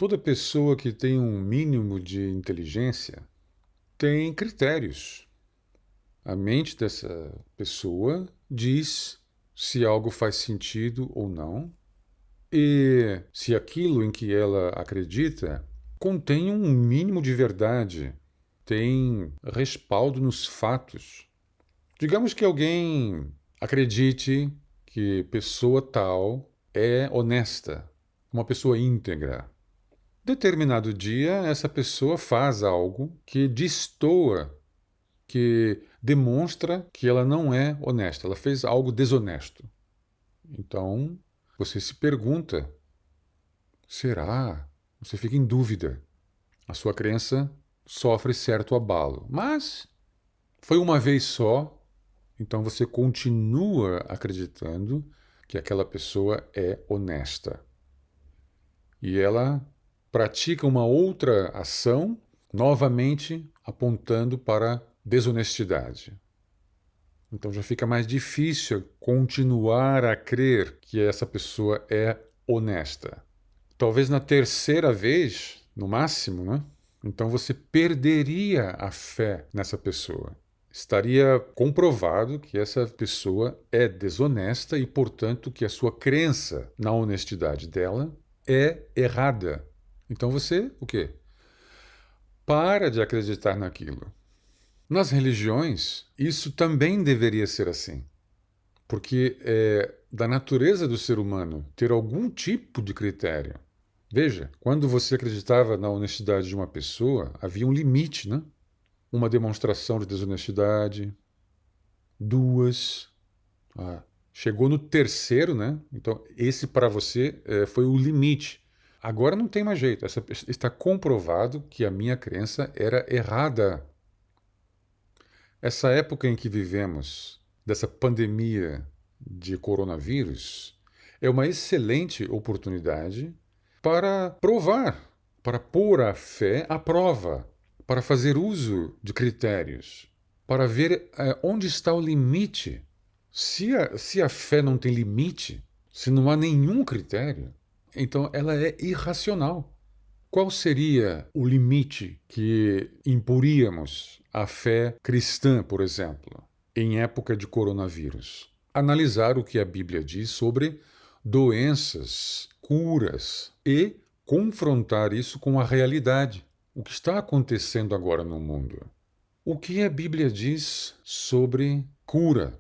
Toda pessoa que tem um mínimo de inteligência tem critérios. A mente dessa pessoa diz se algo faz sentido ou não e se aquilo em que ela acredita contém um mínimo de verdade, tem respaldo nos fatos. Digamos que alguém acredite que pessoa tal é honesta, uma pessoa íntegra. Determinado dia, essa pessoa faz algo que destoa, que demonstra que ela não é honesta, ela fez algo desonesto. Então, você se pergunta: será? Você fica em dúvida. A sua crença sofre certo abalo. Mas foi uma vez só, então você continua acreditando que aquela pessoa é honesta. E ela pratica uma outra ação, novamente apontando para desonestidade. Então já fica mais difícil continuar a crer que essa pessoa é honesta. Talvez na terceira vez, no máximo, né? Então você perderia a fé nessa pessoa. Estaria comprovado que essa pessoa é desonesta e, portanto, que a sua crença na honestidade dela é errada. Então você, o quê? Para de acreditar naquilo. Nas religiões, isso também deveria ser assim, porque é da natureza do ser humano ter algum tipo de critério. Veja, quando você acreditava na honestidade de uma pessoa, havia um limite, né? Uma demonstração de desonestidade, duas. Chegou no terceiro, né? Então, esse para você foi o limite. Agora não tem mais jeito. Está comprovado que a minha crença era errada. Essa época em que vivemos, dessa pandemia de coronavírus, é uma excelente oportunidade para provar, para pôr a fé à prova, para fazer uso de critérios, para ver onde está o limite. Se a fé não tem limite, se não há nenhum critério, então ela é irracional. Qual seria o limite que imporíamos à fé cristã, por exemplo, em época de coronavírus? Analisar o que a Bíblia diz sobre doenças, curas e confrontar isso com a realidade, o que está acontecendo agora no mundo. O que a Bíblia diz sobre cura?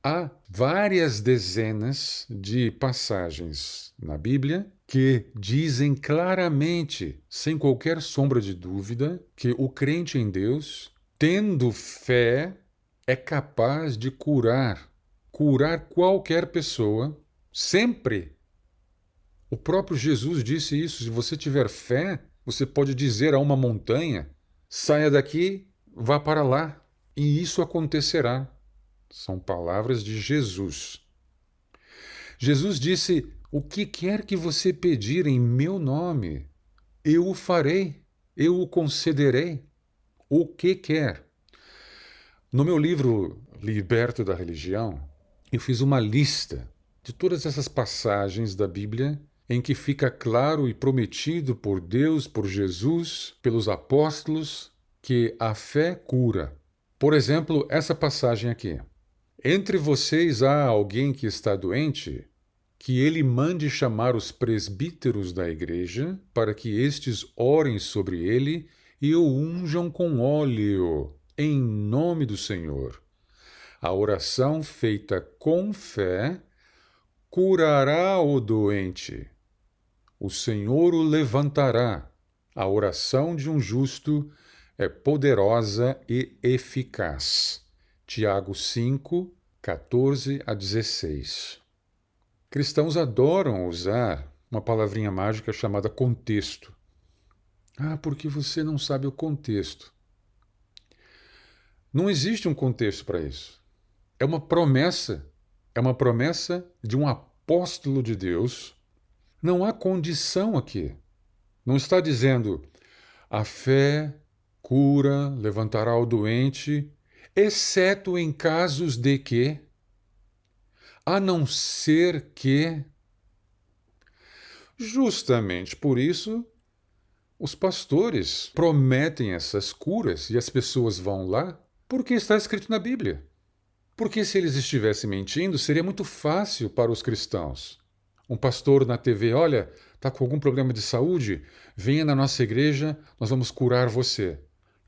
Há várias dezenas de passagens na Bíblia que dizem claramente, sem qualquer sombra de dúvida, que o crente em Deus, tendo fé, é capaz de curar qualquer pessoa, sempre. O próprio Jesus disse isso: se você tiver fé, você pode dizer a uma montanha: saia daqui, vá para lá, e isso acontecerá. São palavras de Jesus. Jesus disse: o que quer que você pedir em meu nome, eu o farei, eu o concederei. O que quer. No meu livro Liberto da Religião, eu fiz uma lista de todas essas passagens da Bíblia em que fica claro e prometido por Deus, por Jesus, pelos apóstolos, que a fé cura. Por exemplo, essa passagem aqui. Entre vocês há alguém que está doente? Que ele mande chamar os presbíteros da igreja, para que estes orem sobre ele e o unjam com óleo, em nome do Senhor. A oração feita com fé curará o doente. O Senhor o levantará. A oração de um justo é poderosa e eficaz. Tiago 5, 14 a 16. Cristãos adoram usar uma palavrinha mágica chamada contexto. Ah, porque você não sabe o contexto. Não existe um contexto para isso. É uma promessa. É uma promessa de um apóstolo de Deus. Não há condição aqui. Não está dizendo a fé cura, levantará o doente, exceto em casos de que, a não ser que. Justamente por isso, Os pastores prometem essas curas e as pessoas vão lá porque está escrito na Bíblia. Porque se eles estivessem mentindo, seria muito fácil para os cristãos. Um pastor na TV, olha, está com algum problema de saúde? Venha na nossa igreja, nós vamos curar você.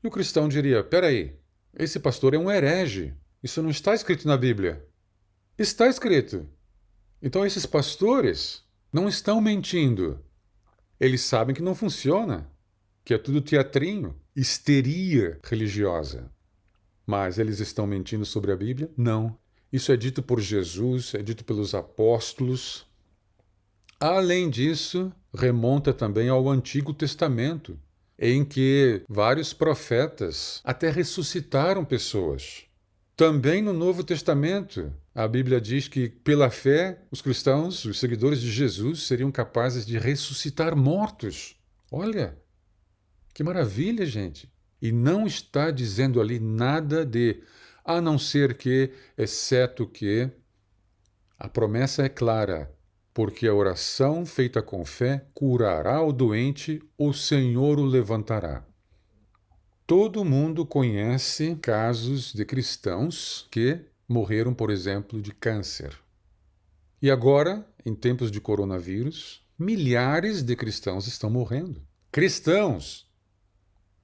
E o cristão diria, peraí, esse pastor é um herege. Isso não está escrito na Bíblia. Está escrito. Então esses pastores não estão mentindo. Eles sabem que não funciona, que é tudo teatrinho, histeria religiosa. Mas eles estão mentindo sobre a Bíblia? Não. Isso é dito por Jesus, é dito pelos apóstolos. Além disso, remonta também ao Antigo Testamento, em que vários profetas até ressuscitaram pessoas. Também no Novo Testamento, a Bíblia diz que, pela fé, os cristãos, os seguidores de Jesus, seriam capazes de ressuscitar mortos. Olha, que maravilha, gente! E não está dizendo ali nada de, a não ser que, exceto que, a promessa é clara, porque a oração feita com fé curará o doente, o Senhor o levantará. Todo mundo conhece casos de cristãos que morreram, por exemplo, de câncer. E agora, em tempos de coronavírus, milhares de cristãos estão morrendo. Cristãos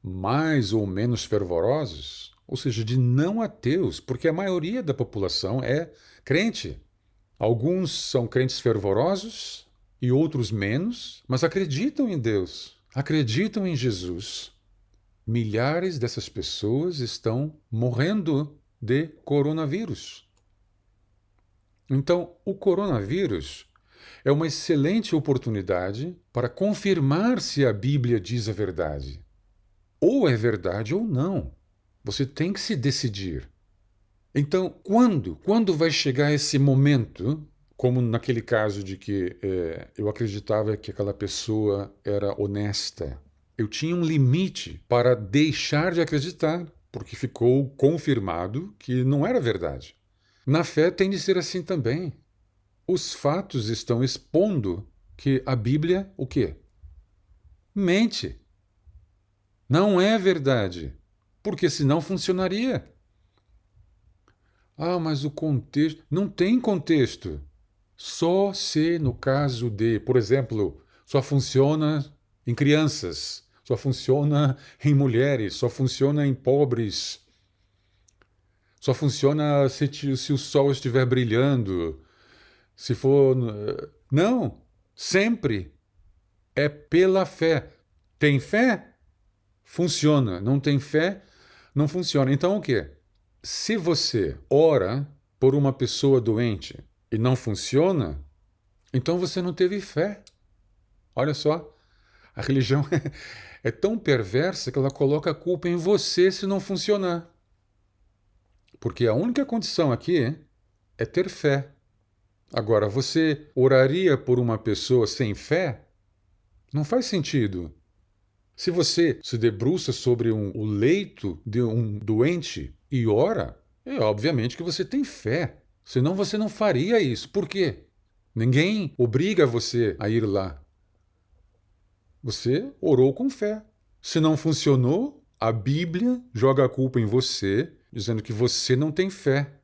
mais ou menos fervorosos, ou seja, de não ateus, porque a maioria da população é crente. Alguns são crentes fervorosos e outros menos, mas acreditam em Deus, acreditam em Jesus. Milhares dessas pessoas estão morrendo de coronavírus. Então, o coronavírus é uma excelente oportunidade para confirmar se a Bíblia diz a verdade. Ou é verdade ou não. Você tem que se decidir. Então, quando vai chegar esse momento, como naquele caso de que eu acreditava que aquela pessoa era honesta, eu tinha um limite para deixar de acreditar, porque ficou confirmado que não era verdade. Na fé tem de ser assim também. Os fatos estão expondo que a Bíblia, o quê? Mente. Não é verdade, porque senão funcionaria. Ah, mas o contexto... Não tem contexto. Só se no caso de, por exemplo, só funciona em crianças, só funciona em mulheres, só funciona em pobres, só funciona se o sol estiver brilhando, se for... Não, sempre é pela fé. Tem fé? Funciona. Não tem fé? Não funciona. Então o quê? Se você ora por uma pessoa doente e não funciona, então você não teve fé. Olha só, a religião é tão perversa que ela coloca a culpa em você se não funcionar. Porque a única condição aqui é ter fé. Agora, você oraria por uma pessoa sem fé? Não faz sentido. Se você se debruça sobre o leito de um doente e ora, é obviamente que você tem fé. Senão você não faria isso. Por quê? Ninguém obriga você a ir lá. Você orou com fé. Se não funcionou, a Bíblia joga a culpa em você, dizendo que você não tem fé.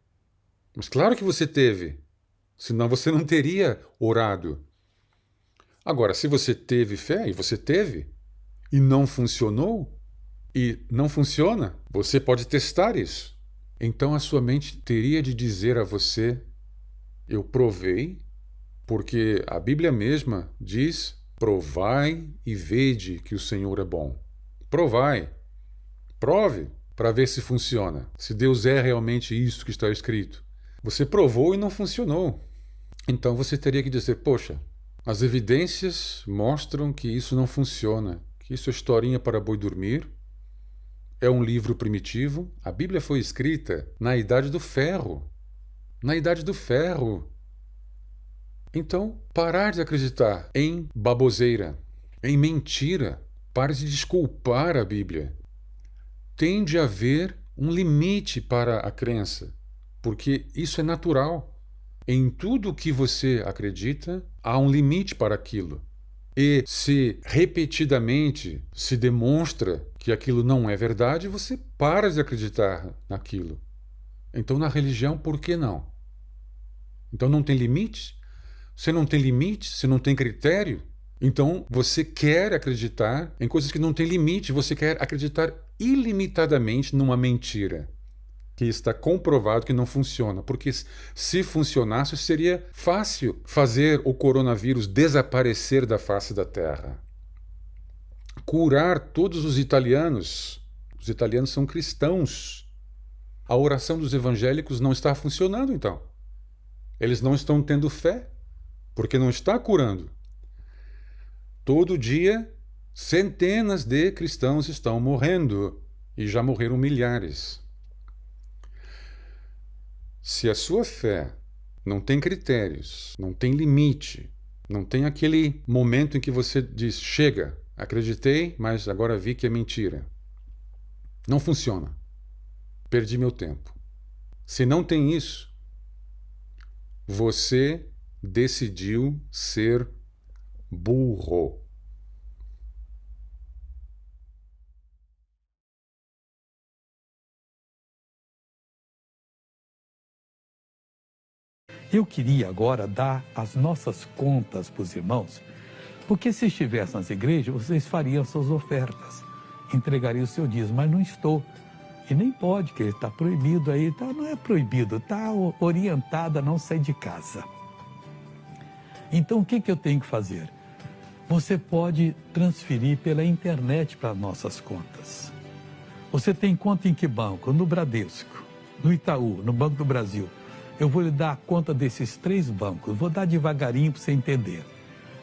Mas claro que você teve. Senão você não teria orado. Agora, se você teve fé, e você teve, e não funcionou, e não funciona, você pode testar isso. Então a sua mente teria de dizer a você, eu provei, porque a Bíblia mesma diz, provai e vede que o Senhor é bom. Provai, prove, para ver se funciona, se Deus é realmente isso que está escrito. Você provou e não funcionou. Então você teria que dizer, poxa, as evidências mostram que isso não funciona, que isso é historinha para boi dormir, é um livro primitivo. A Bíblia foi escrita na Idade do Ferro. Na Idade do Ferro. Então, parar de acreditar em baboseira, em mentira. Pare de desculpar a Bíblia. Tem de haver um limite para a crença, porque isso é natural. Em tudo que você acredita, há um limite para aquilo. e se repetidamente se demonstra que aquilo não é verdade, você para de acreditar naquilo. Então, na religião, por que não? Então, não tem limite? Você não tem limite? Você não tem critério? Então, você quer acreditar em coisas que não têm limite, você quer acreditar ilimitadamente numa mentira que está comprovado que não funciona. Porque se funcionasse, seria fácil fazer o coronavírus desaparecer da face da Terra. Curar todos os italianos. Os italianos são cristãos. A oração dos evangélicos não está funcionando, então. Eles não estão tendo fé, porque não está curando. Todo dia, centenas de cristãos estão morrendo, e já morreram milhares. Se a sua fé não tem critérios, não tem limite, não tem aquele momento em que você diz, chega, acreditei, mas agora vi que é mentira. Não funciona. Perdi meu tempo. Se não tem isso, você decidiu ser burro. Eu queria agora dar as nossas contas para os irmãos, porque se estivesse nas igrejas, vocês fariam suas ofertas, entregariam o seu dízimo, mas não estou. E nem pode, que ele está proibido aí, não é proibido, está orientado a não sair de casa. Então o que eu tenho que fazer? Você pode transferir pela internet para nossas contas. Você tem conta em que banco? No Bradesco, no Itaú, no Banco do Brasil. Eu vou lhe dar a conta desses 3 bancos, vou dar devagarinho para você entender.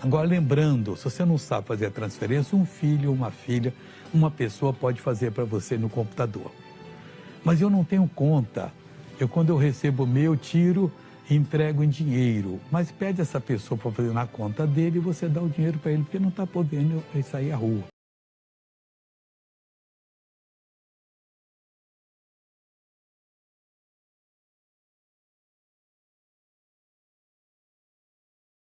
Agora, lembrando, se você não sabe fazer a transferência, um filho, uma filha, uma pessoa pode fazer para você no computador. Mas eu não tenho conta. Quando eu recebo o meu, tiro e entrego em dinheiro. Mas pede essa pessoa para fazer na conta dele e você dá o dinheiro para ele, porque não está podendo sair à rua.